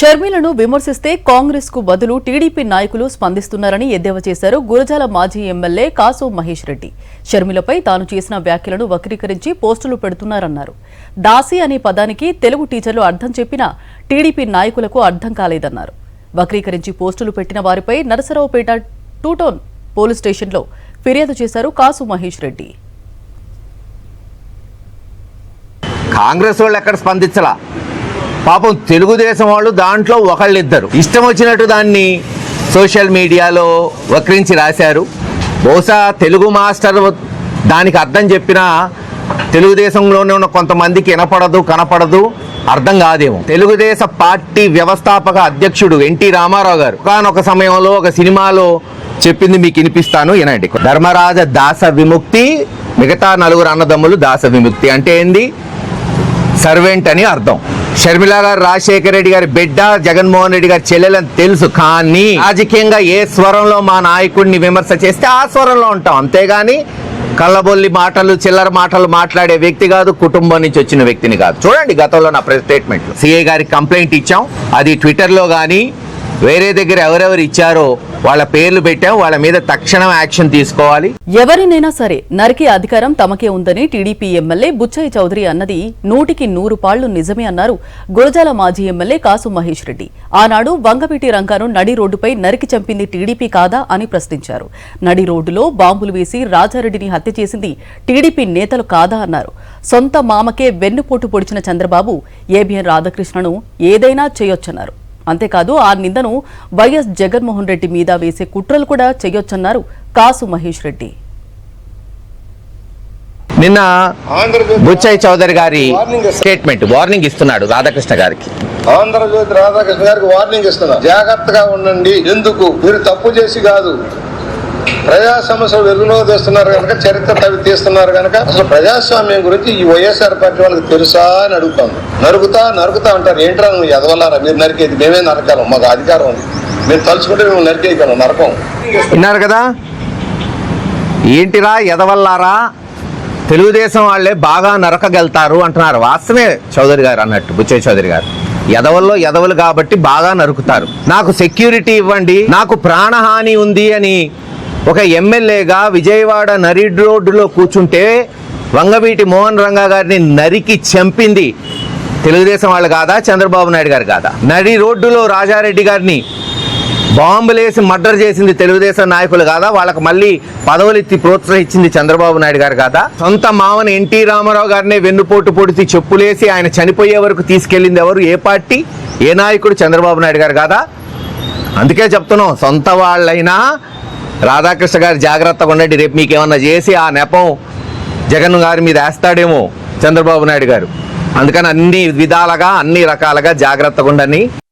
షర్మిలను విమర్శిస్తే కాంగ్రెస్ కు బదులు టీడీపీ నాయకులు స్పందిస్తున్నారని ఎద్దేవా చేశారు గురజాల మాజీ ఎమ్మెల్యే కాసు మహేష్ రెడ్డి. షర్మిలపై తాను చేసిన వ్యాఖ్యలను వక్రీకరించి పోస్టులు పెడుతున్నారన్నారు. దాసి అనే పదానికి తెలుగు టీచర్లు అర్థం చెప్పినా టీడీపీ నాయకులకు అర్థం కాలేదన్నారు. వక్రీకరించి పోస్టులు పెట్టిన వారిపై నరసరావుపేట 2 టౌన్ పోలీస్ స్టేషన్లో ఫిర్యాదు చేశారు కాసు మహేష్ రెడ్డి. కాంగ్రెస్ వాళ్ళు ఎక్కడ స్పందించలా, పాపం తెలుగుదేశం వాళ్ళు దాంట్లో ఒకళ్ళిద్దరు ఇష్టం వచ్చినట్టు దాన్ని సోషల్ మీడియాలో వక్రించి రాశారు. బహుశా తెలుగు మాస్టర్ దానికి అర్థం చెప్పినా తెలుగుదేశంలోనే ఉన్న కొంతమందికి కనపడదు అర్థం కాదేమో. తెలుగుదేశ పార్టీ వ్యవస్థాపక అధ్యక్షుడు ఎన్టీ రామారావు గారు ఒకానొక సమయంలో ఒక సినిమాలో చెప్పింది మీకు వినిపిస్తాను, వినండి. ధర్మరాజ దాస విముక్తి, మిగతా నలుగురు అన్నదమ్ములు దాస విముక్తి అంటే ఏంది? సర్వెంట్ అని అర్థం. షర్మిల గారు రాజశేఖర రెడ్డి గారి బిడ్డ, జగన్మోహన్ రెడ్డి గారి చెల్లెలని తెలుసు. కానీ రాజకీయంగా ఏ స్వరంలో మా నాయకుడిని విమర్శ చేస్తే ఆ స్వరంలో ఉంటాం, అంతేగాని కళ్ళబొల్లి మాటలు చిల్లర మాటలు మాట్లాడే వ్యక్తి కాదు, కుటుంబం నుంచి వచ్చిన వ్యక్తిని కాదు. చూడండి గతంలో నా ప్రెస్ స్టేట్మెంట్, సిఐ గారికి కంప్లైంట్ ఇచ్చాం, అది ట్విట్టర్లో కానీ వేరే దగ్గర ఎవరెవరు ఇచ్చారో వాళ్ళ పేర్లు పెట్టాం, వాళ్ళ మీద తక్షణం యాక్షన్ తీసుకోవాలి. ఎవరినైనా సరే నరికే అధికారం తమకే ఉందని టీడీపీ ఎమ్మెల్యే బుచ్చయ్య చౌదరి అన్నది 100కి 100 నిజమే అన్నారు గురజాల మాజీ ఎమ్మెల్యే కాసు మహేష్ రెడ్డి. ఆనాడు వంగవీటి రంగాను నడి రోడ్డుపై నరికి చంపింది టీడీపీ కాదా అని ప్రశ్నించారు. నడి రోడ్డులో బాంబులు వేసి రాజారెడ్డిని హత్య చేసింది టీడీపీ నేతలు కాదా అన్నారు. సొంత మామకే వెన్నుపోటు పొడిచిన చంద్రబాబు ఏబిఎన్ రాధాకృష్ణను ఏదైనా చేయొచ్చన్నారు. అంతేకాదు ఆ నిందను వైఎస్ జగన్మోహన్ రెడ్డి మీద వేసే కుట్రలు కూడా చేయొచ్చన్నారు కాసు మహేష్ రెడ్డి. నిన్న బుచ్చయ్య చౌదరి గారి స్టేట్మెంట్ వార్నింగ్ ఇస్తున్నాడు రాధాకృష్ణ గారికి. ఆంధ్రజ్యోతి రాధాకృష్ణ గారికి వార్నింగ్ ఇస్తున్నా, జాగ్రత్తగా ఉండండి. ఎందుకు? మీరు తప్పు చేసి కాదు, ప్రజా సమస్యలు వెలుగులో తెస్తున్నారు కనుక, చరిత్ర తవ్వి తీస్తున్నారు కనుక. అసలు ప్రజాస్వామ్యం గురించి ఈ వైఎస్ఆర్ పార్టీ వాళ్ళకి తెలుసా అని అడుగుతాం. నరుకుతా అంటారు. ఏంట్రా నువ్వు ఎదవల్లారా మీరు నరికేది? మేమే నరకాలం, మాకు అధికారం ఉంది, మేము తలుచుకుంటే మేము నరికేయగలం, నరకం. విన్నారు కదా, ఏంటిరా ఎదవల్లారా, తెలుగుదేశం వాళ్ళే బాగా నరకగలుగుతారు అంటున్నారు. వాస్తవమే చౌదరి గారు అన్నట్టు, బుచ్చయ్య చౌదరి గారు. ఎదవల్లో ఎదవలు కాబట్టి బాగా నరుకుతారు. నాకు సెక్యూరిటీ ఇవ్వండి, నాకు ప్రాణహాని ఉంది అని ఒక ఎమ్మెల్యేగా విజయవాడ నరి రోడ్డులో కూర్చుంటే వంగవీటి మోహన్ రంగా గారిని నరికి చంపింది తెలుగుదేశం వాళ్ళు కాదా, చంద్రబాబు నాయుడు గారు కాదా? నడి రోడ్డులో రాజారెడ్డి గారిని బాంబులేసి మర్డర్ చేసింది తెలుగుదేశం నాయకులు కాదా? వాళ్ళకి మళ్ళీ పదవులు ఎత్తి ప్రోత్సహించింది చంద్రబాబు నాయుడు గారు కాదా? సొంత మామని ఎన్టీ రామారావు గారిని వెన్నుపోటు పొడిచి చెప్పులేసి ఆయన చనిపోయే వరకు తీసుకెళ్లింది ఎవరు? ఏ పార్టీ, ఏ నాయకుడు? చంద్రబాబు నాయుడు గారు కాదా? అందుకే చెప్తున్నాం, సొంత వాళ్ళైనా రాధాకృష్ణ గారు జాగ్రత్తగా ఉండండి. రేపు మీకేమన్నా చేసి ఆ నెపం జగన్ గారి మీద వేస్తాడేమో చంద్రబాబు నాయుడు గారు. అందుకని అన్ని విధాలుగా అన్ని రకాలుగా జాగ్రత్తగా ఉండని.